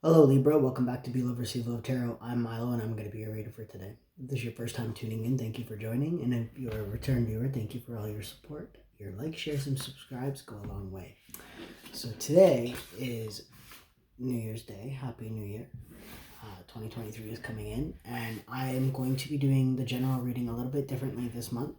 Hello Libra, welcome back to Be Love Receive Love Tarot. I'm Milo and I'm going to be your reader for today. If this is your first time tuning in, thank you for joining. And if you're a return viewer, thank you for all your support. Your likes, shares, and subscribes go a long way. So today is New Year's Day. Happy New Year. 2023 is coming in and I am going to be doing the general reading a little bit differently this month.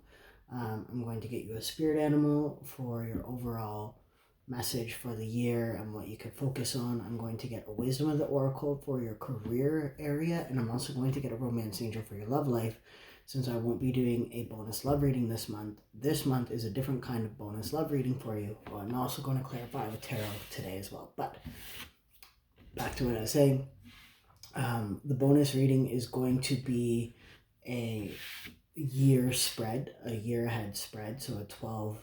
I'm going to get you a spirit animal for your overall message for the year and what you could focus on. I'm going to get a wisdom of the oracle for your career area, and I'm also going to get a romance angel for your love life, since I won't be doing a bonus love reading this month. This month is a different kind of bonus love reading for you. Well, I'm also going to clarify with tarot today as well. But back to what I was saying. The bonus reading is going to be a year spread, a year ahead spread, so a 12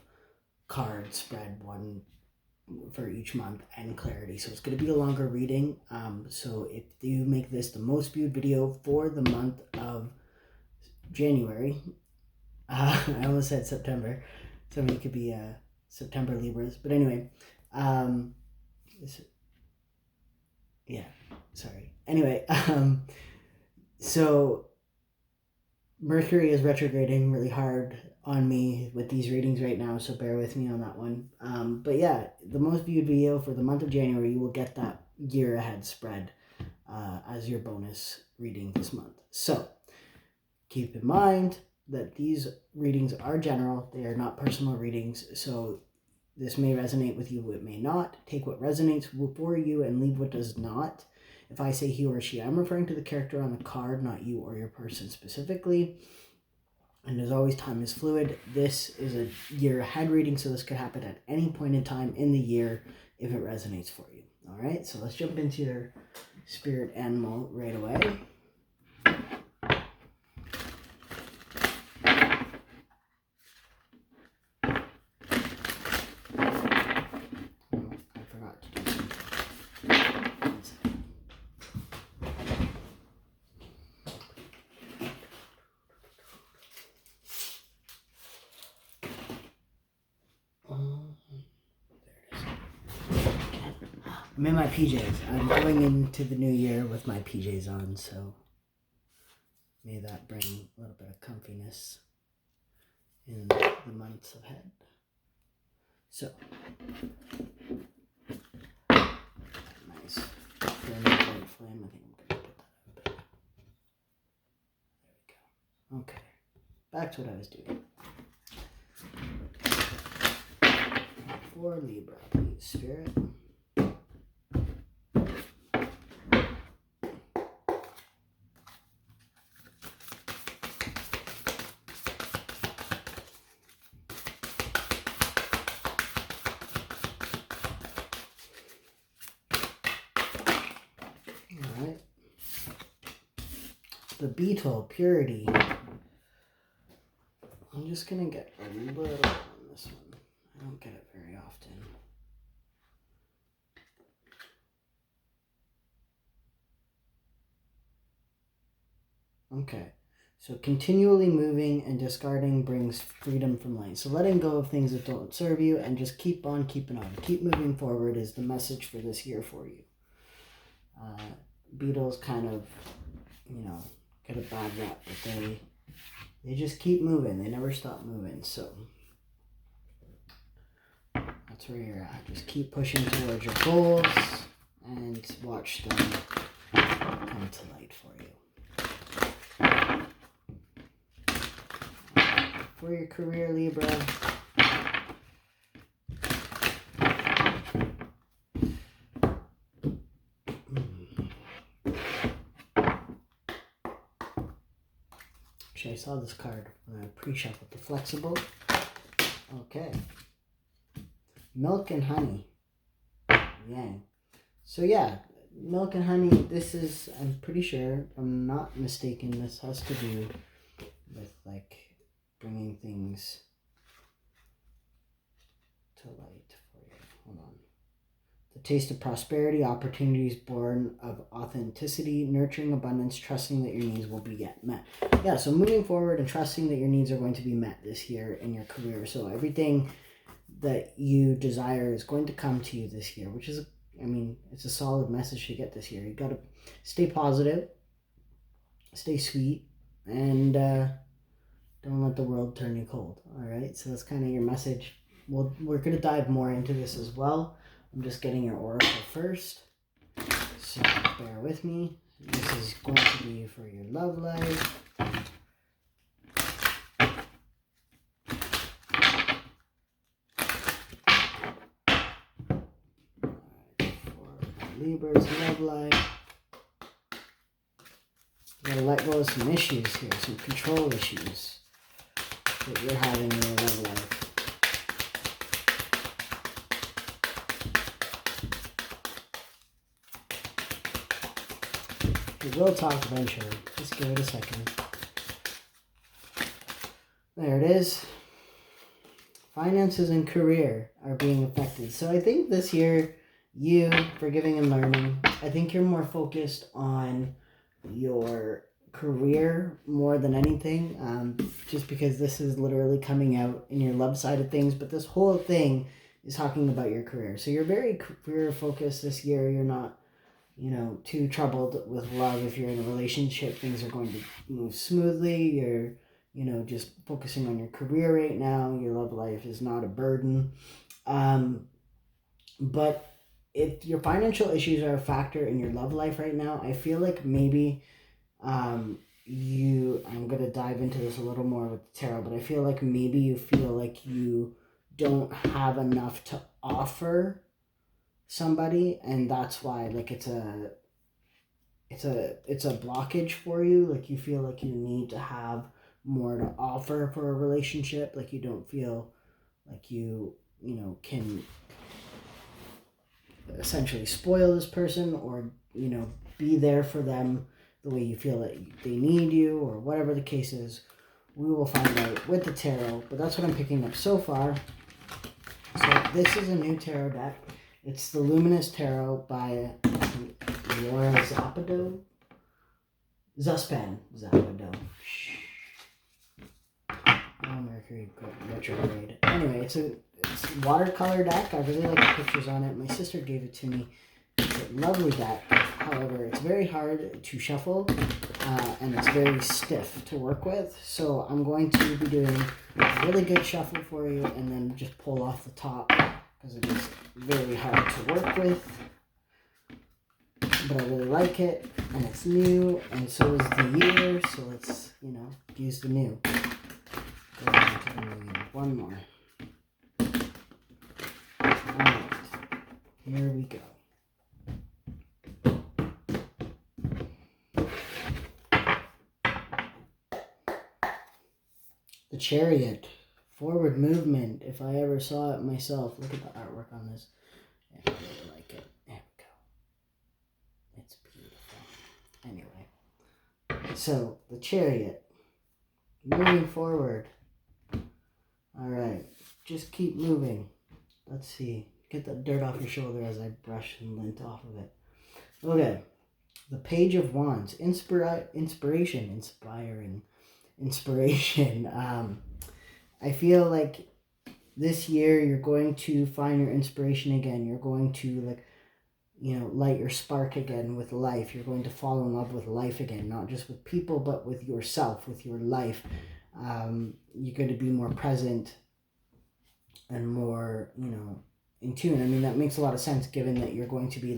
card spread, one for each month, and clarity. So it's going to be a longer reading. So if you make this the most viewed video for the month of January, I almost said September, so it could be September Libras, but anyway, so Mercury is retrograding really hard on me with these readings right now, so bear with me on that one. But yeah, the most viewed video for the month of January, you will get that year ahead spread as your bonus reading this month. So keep in mind that these readings are general. They are not personal readings, so this may resonate with you, it may not. Take what resonates for you and leave what does not. If I say he or she, I'm referring to the character on the card, not you or your person specifically. And as always, time is fluid. This is a year ahead reading, so this could happen at any point in time in the year if it resonates for you. All right, so let's jump into your spirit animal right away. I'm in my PJs. I'm going into the new year with my PJs on, so may that bring a little bit of comfiness in the months ahead. So, nice flame. I think I'm going to put that up. There we go. Okay, back to what I was doing. For Libra, please, Spirit. Alright. The Beetle, Purity. I'm just going to get a little on this one. I don't get it very often. Okay, so continually moving and discarding brings freedom from light. So letting go of things that don't serve you and just keep on keeping on. Keep moving forward is the message for this year for you. Beetles kind of, get a bad rap, but they just keep moving. They never stop moving, so that's where you're at. Just keep pushing towards your goals and watch them come to light for you. For your career, Libra, actually I saw this card when I pre-shuffled the flexible. Okay, milk and honey. Yang. So yeah, milk and honey, this is, I'm pretty sure, if I'm not mistaken, this has to do with like bringing things to light for you. Hold on. The taste of prosperity, opportunities born of authenticity, nurturing abundance, trusting that your needs will be met. Yeah, so moving forward and trusting that your needs are going to be met this year in your career. So everything that you desire is going to come to you this year, which is I mean, it's a solid message to get this year. You got to stay positive, stay sweet, and don't let the world turn you cold. All right, so that's kind of your message. We're going to dive more into this as well. I'm just getting your oracle first, so bear with me. This is going to be for your love life. Libra's love life. You gotta let go of some issues here, some control issues that you're having in your love life. We will talk eventually. Just give it a second. There it is. Finances and career are being affected. So I think this year, you, forgiving and learning, I think you're more focused on your career more than anything, just because this is literally coming out in your love side of things, but this whole thing is talking about your career. So you're very career focused this year. You're not, too troubled with love. If you're in a relationship, things are going to move smoothly. You're, just focusing on your career right now. Your love life is not a burden. But if your financial issues are a factor in your love life right now, I feel like maybe I'm going to dive into this a little more with the tarot, but I feel like maybe you feel like you don't have enough to offer somebody, and that's why like it's a blockage for you. Like you feel like you need to have more to offer for a relationship. Like you don't feel like you can essentially spoil this person or be there for them the way you feel that they need you, or whatever the case is. We will find out with the tarot, but that's what I'm picking up so far. So this is a new tarot deck. It's the Luminous Tarot by Laura Zapado. Zapado. Mercury retrograde. Anyway, it's a watercolor deck. I really like the pictures on it. My sister gave it to me. It's a lovely deck. However, it's very hard to shuffle, and it's very stiff to work with. So I'm going to be doing a really good shuffle for you, and then just pull off the top, because it is very hard to work with. But I really like it, and it's new, and so is the year. So let's, use the new. Go on to the new year. One more. Alright, here we go. The Chariot, forward movement. If I ever saw it myself, look at the artwork on this. Yeah, I really like it. There we go. It's beautiful. Anyway, so the Chariot, moving forward. All right, just keep moving. Let's see. Get the dirt off your shoulder as I brush some lint off of it. Okay, the Page of Wands, inspiration. I feel like this year you're going to find your inspiration again. You're going to light your spark again with life. You're going to fall in love with life again, not just with people, but with yourself, with your life. You're going to be more present and more, in tune. I mean, that makes a lot of sense given that you're going to be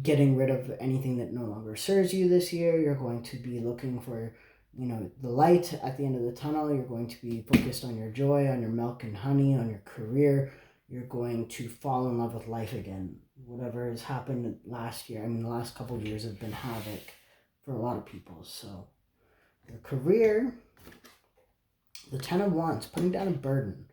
getting rid of anything that no longer serves you this year. You're going to be looking for the light at the end of the tunnel. You're going to be focused on your joy, on your milk and honey, on your career. You're going to fall in love with life again. Whatever has happened last year, the last couple of years have been havoc for a lot of people. So your career, the Ten of Wands, putting down a burden.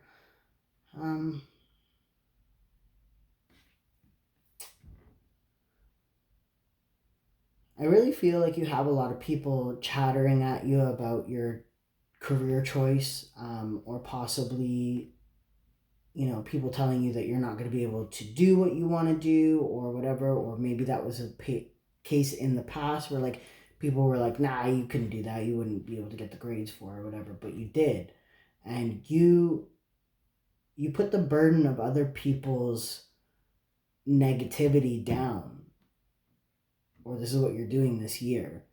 I really feel like you have a lot of people chattering at you about your career choice, or possibly, people telling you that you're not going to be able to do what you want to do or whatever, or maybe that was a case in the past where people were like, nah, you couldn't do that, you wouldn't be able to get the grades for it or whatever, but you did. And you put the burden of other people's negativity down, or this is what you're doing this year,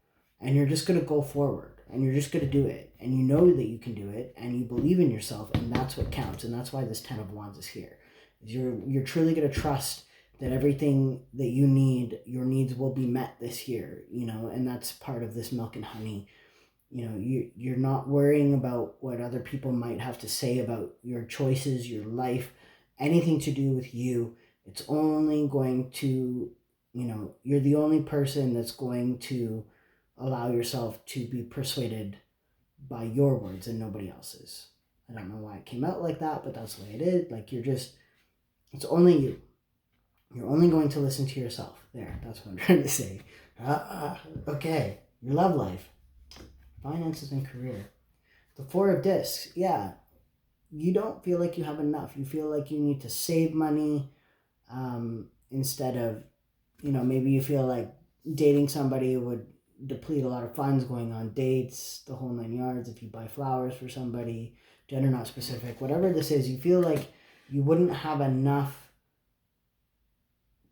and you're just going to go forward and you're just going to do it, and you know that you can do it, and you believe in yourself, and that's what counts. And that's why this 10 of Wands is here. You're truly going to trust that everything that you need, your needs will be met this year, and that's part of this milk and honey. You're not worrying about what other people might have to say about your choices, your life, anything to do with you. It's only going to, you're the only person that's going to allow yourself to be persuaded by your words and nobody else's. I don't know why it came out like that, but that's the way it is. Like, it's only you. You're only going to listen to yourself. There, that's what I'm trying to say. Okay, your love life, finances and career. The 4 of Discs, yeah. You don't feel like you have enough. You feel like you need to save money instead of, maybe you feel like dating somebody would deplete a lot of funds, going on dates, the whole 9 yards. If you buy flowers for somebody, gender not specific, whatever this is, you feel like you wouldn't have enough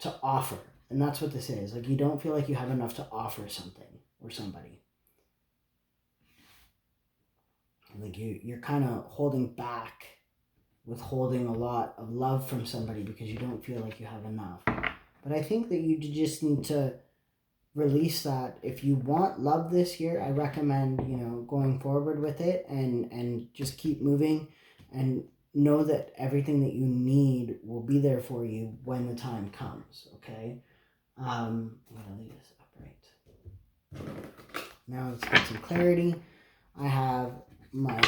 to offer. And that's what this is. Like, you don't feel like you have enough to offer something or somebody. Like, you're kind of holding back, withholding a lot of love from somebody because you don't feel like you have enough. But I think that you just need to release that. If you want love this year, I recommend, going forward with it and just keep moving and know that everything that you need will be there for you when the time comes, okay? I'm going to leave this upright. Now let's get some clarity. I have my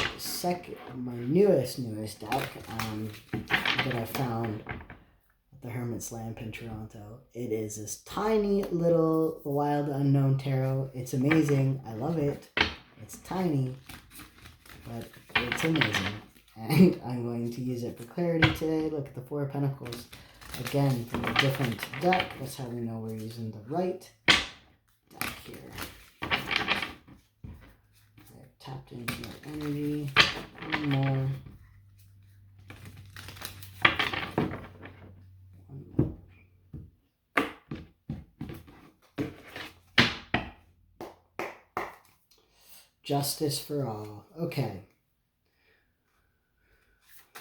newest deck that I found at the Hermit's Lamp in Toronto. It is this tiny little Wild Unknown Tarot. It's amazing. I love it. It's tiny, but it's amazing. And I'm going to use it for clarity today. Look at the 4 of Pentacles. Again, from a different deck. That's how we know we're using the right deck here. I've tapped into my energy. One more. Justice for all. Okay.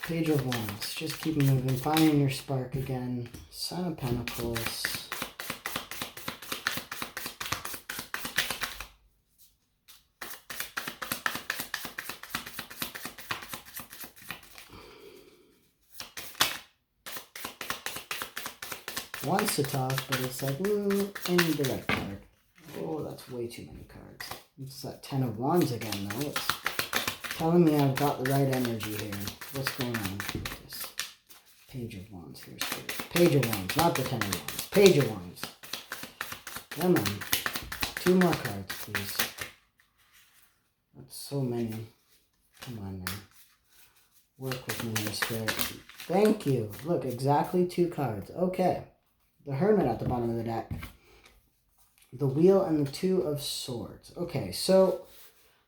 Page of Wands. Just keep moving. Finding your spark again. Son of Pentacles. Wants to talk, but it's like, any direct card. Oh, that's way too many cards. It's that 10 of Wands again, though. It's telling me I've got the right energy here. What's going on with this? Page of Wands. Here's Page of Wands, not the 10 of Wands. Page of Wands. Come on. 2 more cards, please. That's so many. Come on now. Work with me here, Spirit. Thank you. Look, exactly 2 cards. Okay. The Hermit at the bottom of the deck. The Wheel and the 2 of Swords. Okay, so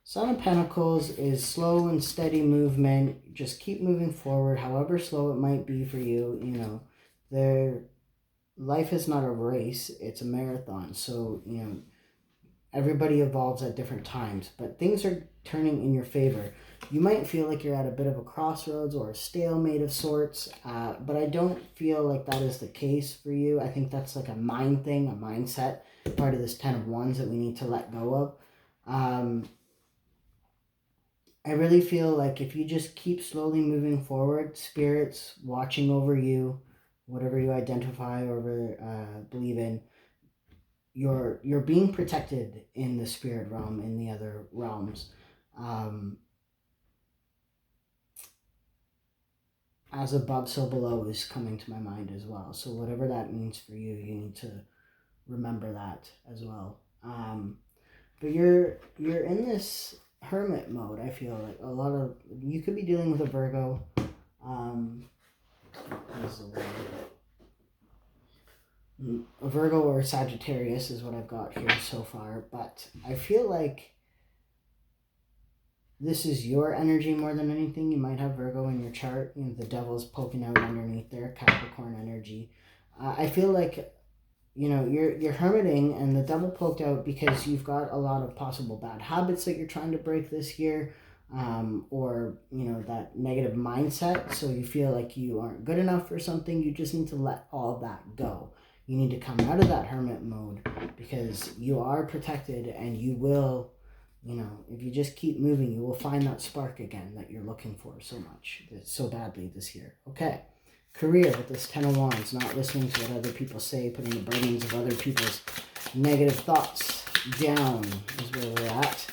Son of Pentacles is slow and steady movement. Just keep moving forward, however slow it might be for you. Life is not a race, it's a marathon. So, everybody evolves at different times, but things are turning in your favor. You might feel like you're at a bit of a crossroads or a stalemate of sorts, but I don't feel like that is the case for you. I think that's like a mind thing, a mindset, part of this 10 of Wands that we need to let go of. I really feel like if you just keep slowly moving forward, Spirit's watching over you, whatever you identify or believe in, you're being protected in the spirit realm, in the other realms. As above, so below is coming to my mind as well. So whatever that means for you, you need to remember that as well. But you're in this Hermit mode. I feel like you could be dealing with a Virgo. A Virgo or a Sagittarius is what I've got here so far. But I feel like this is your energy more than anything. You might have Virgo in your chart. The devil's poking out underneath there, Capricorn energy. I feel like, you're hermiting, and the devil poked out because you've got a lot of possible bad habits that you're trying to break this year, or that negative mindset. So you feel like you aren't good enough for something. You just need to let all that go. You need to come out of that hermit mode, because you are protected, and you will, if you just keep moving, you will find that spark again that you're looking for so much, so badly this year. Okay. Career with this Ten of Wands, not listening to what other people say, putting the burdens of other people's negative thoughts down is where we're at.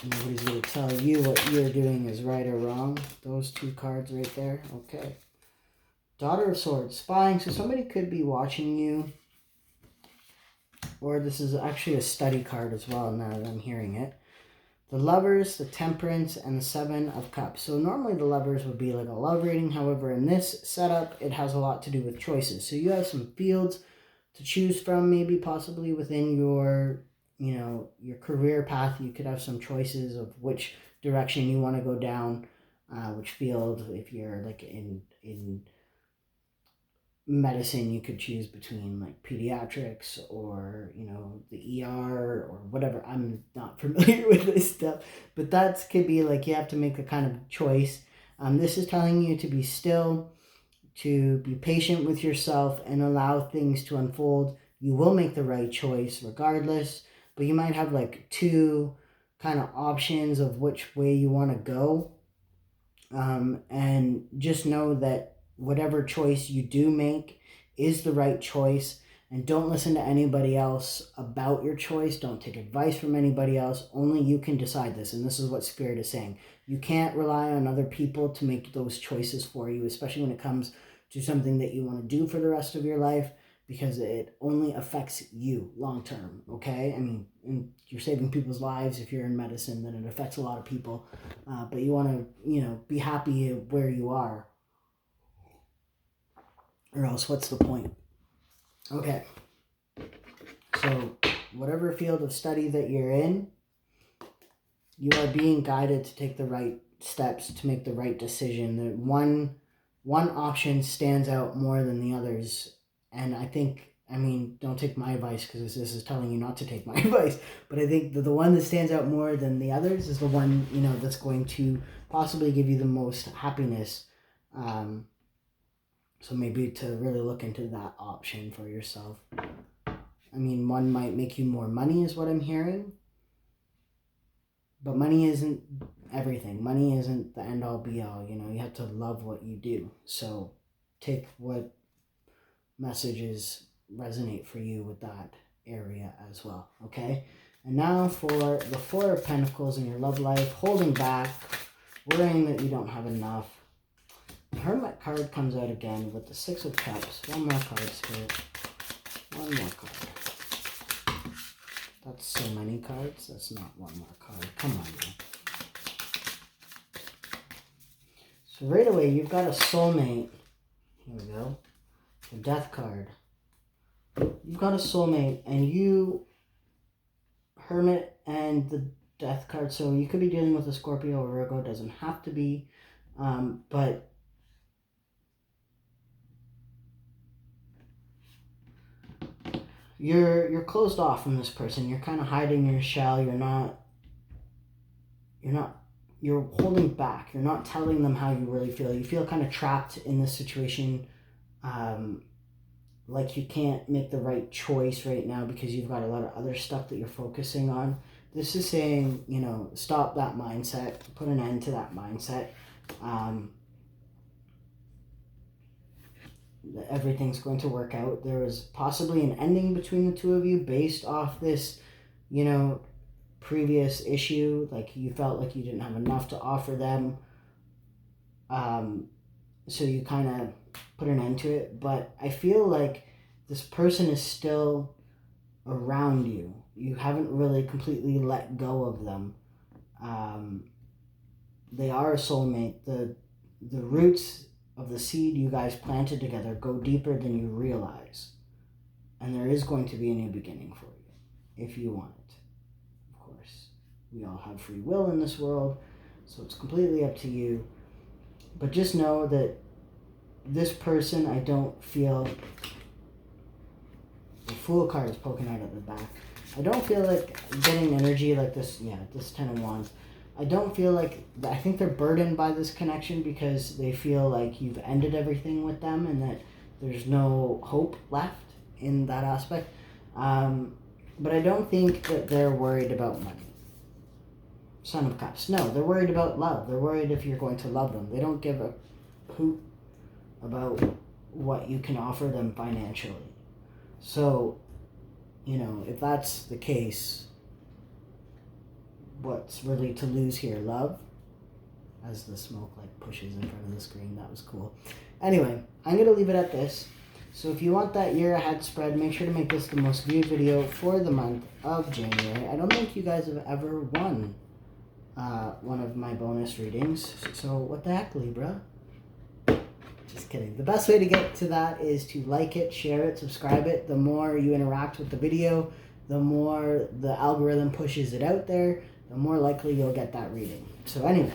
Nobody's going to tell you what you're doing is right or wrong. Those two cards right there. Okay. Daughter of Swords, spying. So somebody could be watching you. Or this is actually a study card as well, now that I'm hearing it. The Lovers, the Temperance, and the Seven of Cups. So normally the Lovers would be like a love reading. However, in this setup, it has a lot to do with choices. So you have some fields to choose from, maybe possibly within your, your career path. You could have some choices of which direction you want to go down, which field. If you're like in medicine, you could choose between like pediatrics or the ER or whatever. I'm not familiar with this stuff, but that could be like you have to make a kind of choice. This is telling you to be still, to be patient with yourself, and allow things to unfold. You will make the right choice regardless, but you might have like two kind of options of which way you want to go, and just know that whatever choice you do make is the right choice, and don't listen to anybody else about your choice. Don't take advice from anybody else. Only you can decide this, and this is what Spirit is saying. You can't rely on other people to make those choices for you, especially when it comes to something that you want to do for the rest of your life, because it only affects you long term, okay? I mean, you're saving people's lives if you're in medicine, then it affects a lot of people, but you want to, be happy where you are, or else what's the point? Okay, so whatever field of study that you're in, you are being guided to take the right steps, to make the right decision. The one option stands out more than the others, and don't take my advice, because this is telling you not to take my advice, but I think the one that stands out more than the others is the one, that's going to possibly give you the most happiness. So maybe to really look into that option for yourself. One might make you more money is what I'm hearing. But money isn't everything. Money isn't the end all be all. You have to love what you do. So take what messages resonate for you with that area as well. Okay? And now for the Four of Pentacles in your love life. Holding back. Worrying that you don't have enough. The Hermit card comes out again with the Six of Cups. One more card, Spirit. One more card. That's so many cards. That's not one more card. Come on now. So right away, you've got a soulmate. Here we go. The Death card. You've got a soulmate, and you, Hermit and the Death card. So you could be dealing with a Scorpio or Virgo. It doesn't have to be. But you're closed off from this person. You're kind of hiding in your shell. You're holding back. You're not telling them how you really feel. You feel kind of trapped in this situation, like you can't make the right choice right now because you've got a lot of other stuff that you're focusing on. This is saying, stop that mindset, put an end to that mindset. Everything's going to work out. There was possibly an ending between the two of you based off this, previous issue. Like you felt like you didn't have enough to offer them. So you kind of put an end to it. But I feel like this person is still around you. You haven't really completely let go of them. They are a soulmate. The roots of the seed you guys planted together go deeper than you realize. And there is going to be a new beginning for you, if you want it. Of course, we all have free will in this world, so it's completely up to you. But just know that this person, I don't feel... The Fool card is poking out at the back. I don't feel like getting energy like this. Yeah, this 10 of Wands. I don't feel like... I think they're burdened by this connection because they feel like you've ended everything with them and that there's no hope left in that aspect. But I don't think that they're worried about money. Son of Cups. No, they're worried about love. They're worried if you're going to love them. They don't give a hoot about what you can offer them financially. So, you know, if that's the case, what's really to lose here? Love? As the smoke like pushes in front of the screen. That was cool. Anyway, I'm going to leave it at this. So if you want that year ahead spread, make sure to make this the most viewed video for the month of January. I don't think you guys have ever won one of my bonus readings. So what the heck, Libra? Just kidding. The best way to get to that is to like it, share it, subscribe it. The more you interact with the video, the more the algorithm pushes it out there, the more likely you'll get that reading. So anyway,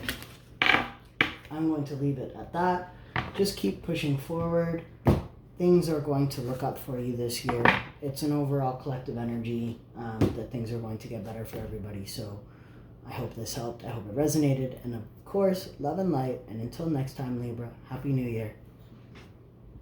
I'm going to leave it at that. Just keep pushing forward. Things are going to look up for you this year. It's an overall collective energy that things are going to get better for everybody. So I hope this helped. I hope it resonated. And of course, love and light. And until next time, Libra, Happy New Year.